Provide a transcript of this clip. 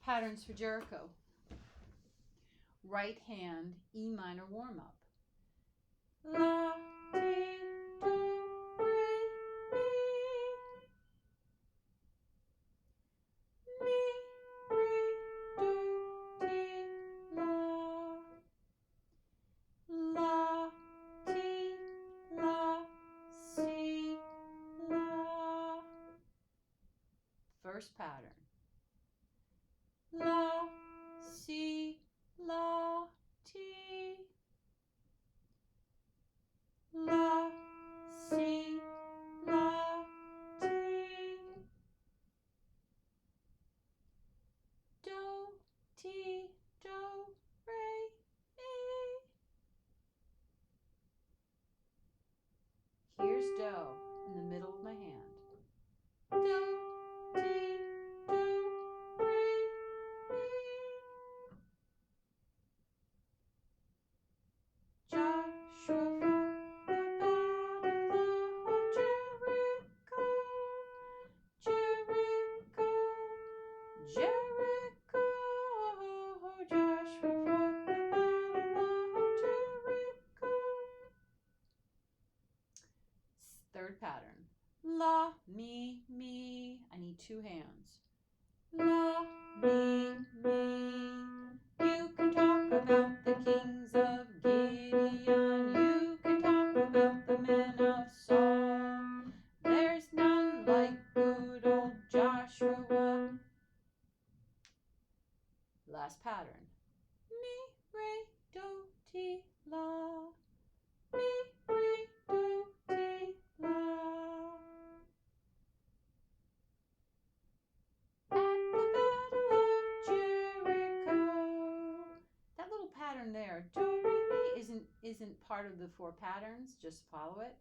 Patterns for Jericho. Right hand E minor warm up. La, ti, do, re, mi. Mi, re, do, ti, la. La, ti, la, si, la. First pattern. La, si, la, ti. La, si, la, ti. Do, ti, do, re, mi. Here's do in the middle of my hand. Do, ti, do, re, mi. Joshua fought the battle of Jericho. Jericho, Jericho. Joshua fought the battle of Jericho. Third pattern. La, mi, mi. I need two hands. La, mi, mi. You can talk about the kings of Gideon. You can talk about the men of Saul. There's none like good old Joshua. Last pattern. Mi, re, do, ti, la. Mi, re, do, ti, la. That little pattern there, do, re, mi, isn't part of the 4 patterns. Just follow it.